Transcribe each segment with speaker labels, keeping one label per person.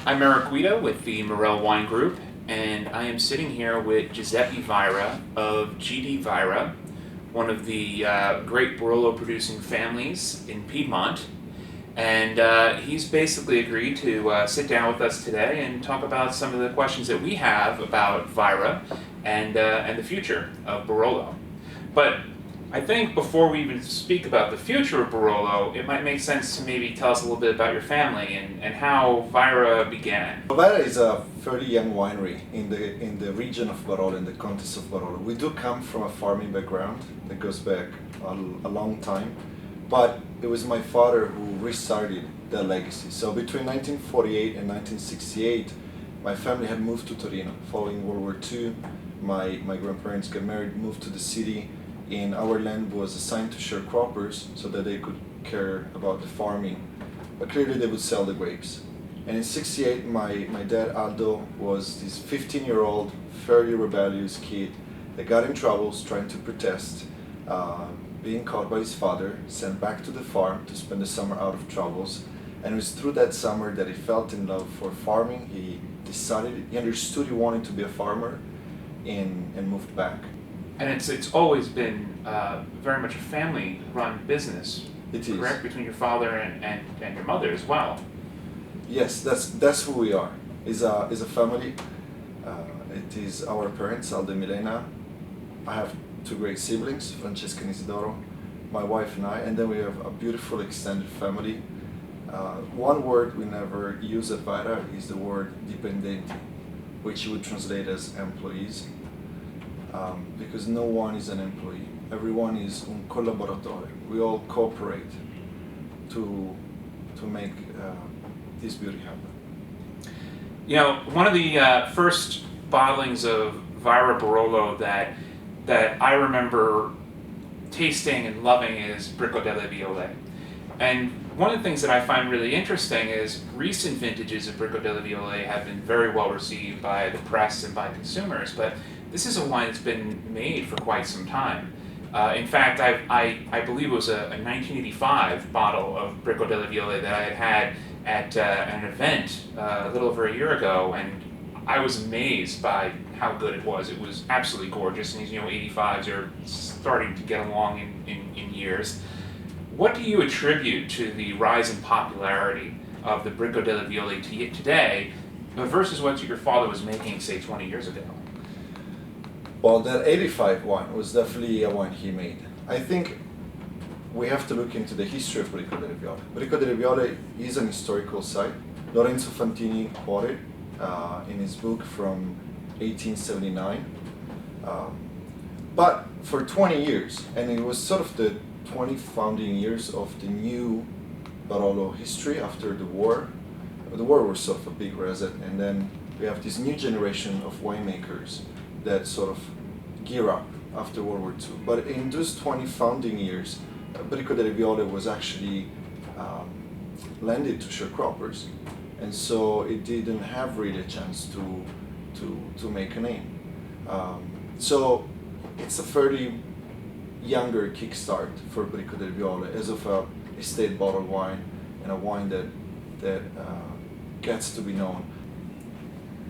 Speaker 1: I'm Guido with the Morrell Wine Group, and I am sitting here with Giuseppe Vaira of G.D. Vajra, one of the great Barolo producing families in Piedmont. And he's basically agreed to sit down with us today and talk about some of the questions that we have about Vajra and the future of Barolo. But I think before we even speak about the future of Barolo, it might make sense to maybe tell us a little bit about your family and how Vajra began.
Speaker 2: Vajra is a fairly young winery in the region of Barolo, in the Context of Barolo. We do come from a farming background that goes back a long time, but it was my father who restarted that legacy. So between 1948 and 1968, my family had moved to Torino. Following World War II, my grandparents got married, moved to the city, and our land was assigned to sharecroppers so that they could care about the farming, but clearly they would sell the grapes. And in '68, my dad Aldo was this 15-year-old, fairly rebellious kid that got in troubles trying to protest, being caught by his father, sent back to the farm to spend the summer out of troubles. And it was through that summer that he felt in love for farming. He understood he wanted to be a farmer, and moved back.
Speaker 1: And it's always been very much a family-run business.
Speaker 2: It is.
Speaker 1: Correct? Between your father and your mother as well.
Speaker 2: Yes, that's who we are. Is a family. It is our parents, Aldo and Milena. I have two great siblings, Francesca and Isidoro, my wife and I, and then we have a beautiful extended family. One word we never use at Vajra is the word dipendenti, which you would translate as employees. Because no one is an employee. Everyone is un collaboratore. We all cooperate to make this beauty happen.
Speaker 1: You know, one of the first bottlings of Vajra Barolo that I remember tasting and loving is Bricco delle Viole. And one of the things that I find really interesting is recent vintages of Bricco delle Viole have been very well received by the press and by consumers, but this is a wine that's been made for quite some time. In fact, I believe it was a 1985 bottle of Bricco delle Viole that I had at an event a little over a year ago, and I was amazed by how good it was. It was absolutely gorgeous, and these 85s are starting to get along in years. What do you attribute to the rise in popularity of the Bricco delle Viole today versus what your father was making, say, 20 years ago?
Speaker 2: Well, that 85 wine was definitely a wine he made. I think we have to look into the history of Bricco delle Viole. Bricco delle Viole is an historical site. Lorenzo Fantini quoted in his book from 1879. But for 20 years, and it was sort of the 20 founding years of the new Barolo history after the war. The war was sort of a big reset, and then we have this new generation of winemakers that sort of gear up after World War II. But in those 20 founding years, Bricco delle Viole was actually lended to sharecroppers, and so it didn't have really a chance to make a name. So it's a fairly younger kickstart for Bricco delle Viole as of a estate bottled wine, and a wine that gets to be known.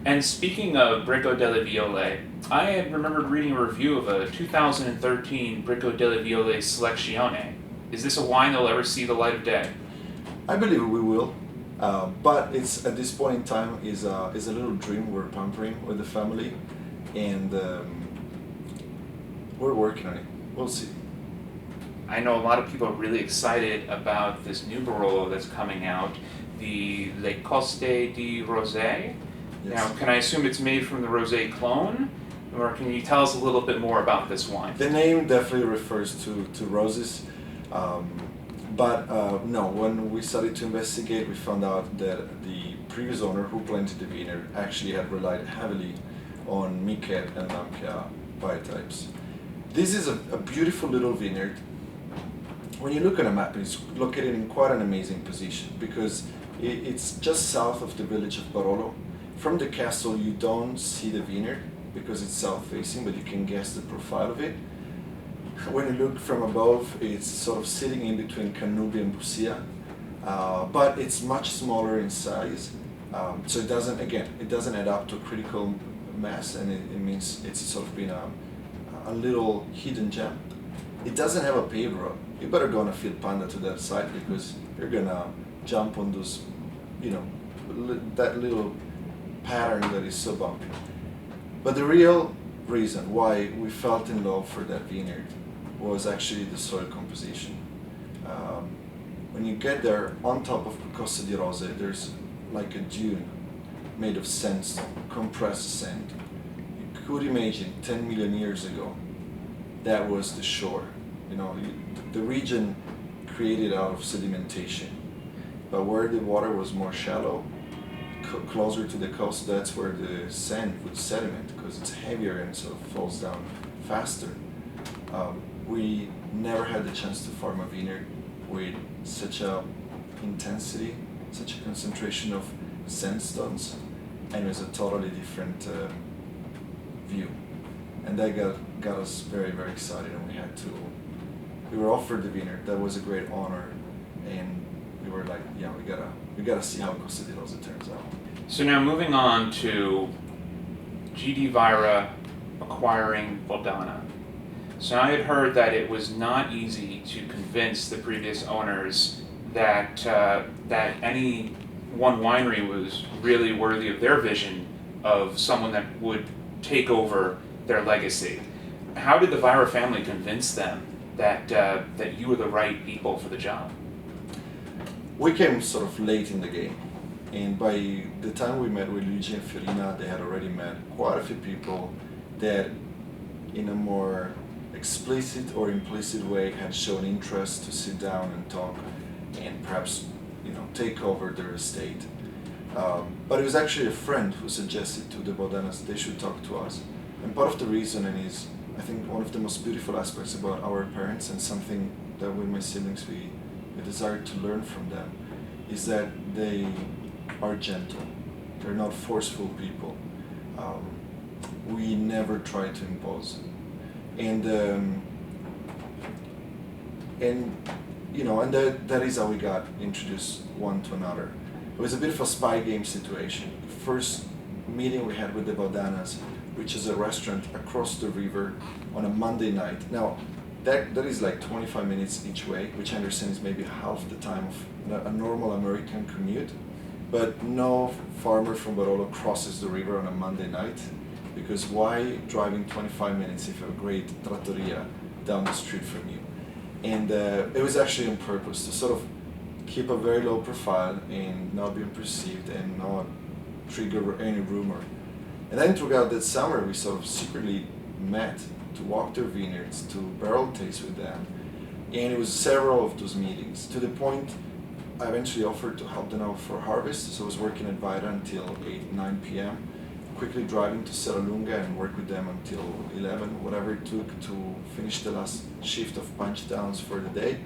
Speaker 1: And speaking of Bricco delle Viole, I had remembered reading a review of a 2013 Bricco delle Viole Selezione. Is this a wine that will ever see the light of day?
Speaker 2: I believe we will, but it's at this point in time is a little dream we're pampering with the family, and we're working on it. We'll see.
Speaker 1: I know a lot of people are really excited about this new Barolo that's coming out, the Le Coste di Rosé.
Speaker 2: Yes.
Speaker 1: Now, can I assume it's made from the Rosé clone, or can you tell us a little bit more about this wine?
Speaker 2: The name definitely refers to roses, but no, when we started to investigate, we found out that the previous owner who planted the vineyard actually had relied heavily on Miquet and Lampia varieties. This is a beautiful little vineyard. When you look at a map, it's located in quite an amazing position because it's just south of the village of Barolo. From the castle, you don't see the vineyard because it's south-facing, but you can guess the profile of it. When you look from above, it's sort of sitting in between Cannubia and Busia, but it's much smaller in size, So it doesn't add up to a critical mass, and it means it's sort of been a little hidden gem. It doesn't have a paved road. You better go on a field panda to that site because you're gonna jump on those, that little pattern that is so bumpy. But the real reason why we felt in love for that vineyard was actually the soil composition. When you get there, on top of Costa di Rose, there's like a dune made of sandstone, compressed sand. You could imagine 10 million years ago, that was the shore. The region created out of sedimentation. But where the water was more shallow, closer to the coast, that's where the sand would sediment because it's heavier and so it falls down faster. We never had the chance to farm a vineyard with such a intensity, such a concentration of sandstones, and it was a totally different view. And that got us very, very excited, and we were offered the vineyard. That was a great honor, and we were like, yeah, we gotta see how Costa di Rose turns out.
Speaker 1: So now moving on to G.D. Vaira acquiring Valdana. So I had heard that it was not easy to convince the previous owners that any one winery was really worthy of their vision of someone that would take over their legacy. How did the Vajra family convince them that you were the right people for the job?
Speaker 2: We came sort of late in the game, and by the time we met with Luigi and Fiorina, they had already met quite a few people that, in a more explicit or implicit way, had shown interest to sit down and talk and perhaps take over their estate. But it was actually a friend who suggested to the Baldanas they should talk to us. And part of the reason, and is I think one of the most beautiful aspects about our parents, and something that with my siblings we desire to learn from them, is that they are gentle. They're not forceful people. We never try to impose. And that is how we got introduced one to another. It was a bit of a spy game situation. The first meeting we had with the Baldanas, which is a restaurant across the river on a Monday night. Now, that is like 25 minutes each way, which I understand is maybe half the time of a normal American commute. But no farmer from Barolo crosses the river on a Monday night, because why driving 25 minutes if you have a great trattoria down the street from you? And it was actually on purpose to sort of keep a very low profile and not being perceived and not trigger any rumor. And then throughout that summer, we sort of secretly met to walk their vineyards, to barrel taste with them. And it was several of those meetings, to the point I eventually offered to help them out for harvest. So I was working at Vajra until 8, 9 p.m., quickly driving to Serralunga and work with them until 11, whatever it took to finish the last shift of punch downs for the day.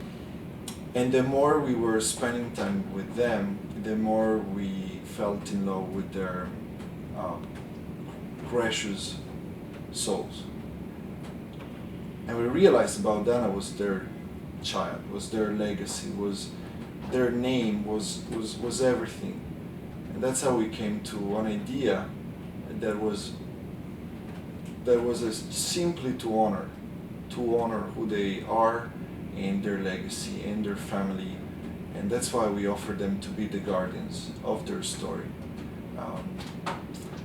Speaker 2: And the more we were spending time with them, the more we felt in love with their gracious souls. And we realized Baldana was their child, was their legacy, was their name, was everything. And that's how we came to an idea that was simply to honor who they are and their legacy and their family. And that's why we offered them to be the guardians of their story.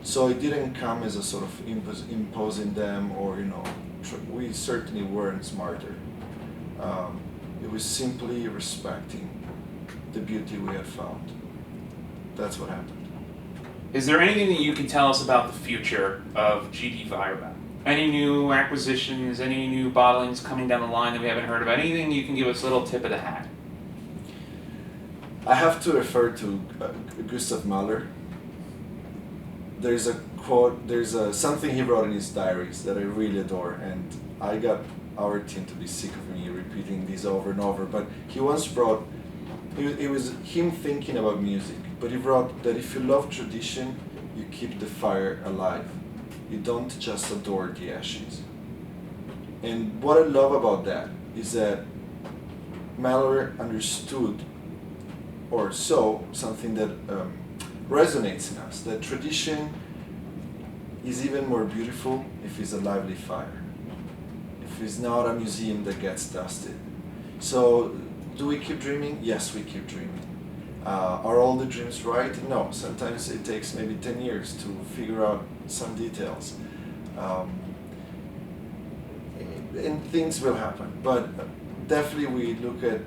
Speaker 2: So it didn't come as a sort of imposing them, or we certainly weren't smarter. It was simply respecting the beauty we had found. That's what happened.
Speaker 1: Is there anything that you can tell us about the future of G.D. Vaira? Any new acquisitions, any new bottlings coming down the line that we haven't heard about? Anything you can give us a little tip of the hat?
Speaker 2: I have to refer to Gustav Mahler. There's a quote, something he wrote in his diaries that I really adore, and I got our team to be sick of me repeating these over and over, but he once wrote, it was him thinking about music, but he wrote that if you love tradition, you keep the fire alive. You don't just adore the ashes. And what I love about that is that Mahler understood, or saw, something that resonates in us. That tradition is even more beautiful if it's a lively fire, if it's not a museum that gets dusted. So, do we keep dreaming? Yes, we keep dreaming. Are all the dreams right? No. Sometimes it takes maybe 10 years to figure out some details. And things will happen. But definitely we look at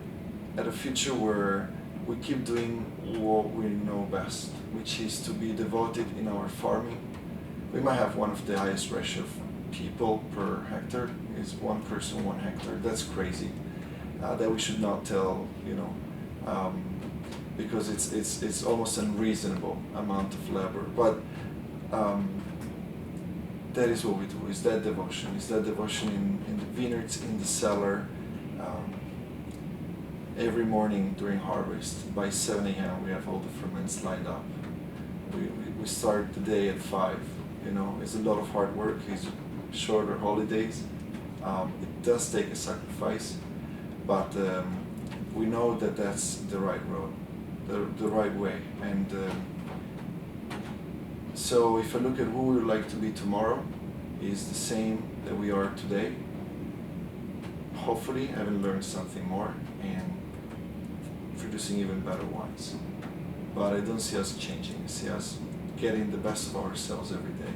Speaker 2: a future where we keep doing what we know best, which is to be devoted in our farming. We might have one of the highest ratio of people per hectare, is 1 person, 1 hectare. That's crazy. That we should not tell, because it's almost unreasonable amount of labor. But that is what we do. Is that devotion? Is that devotion in the vineyards, in the cellar? Every morning during harvest, by 7 a.m. we have all the ferments lined up. We start the day at 5. It's a lot of hard work. It's shorter holidays. It does take a sacrifice, but we know that that's the right road, the right way. And so if I look at who we would like to be tomorrow, is the same that we are today. Hopefully, having learned something more and producing even better wines. But I don't see us changing. I see us getting the best of ourselves every day.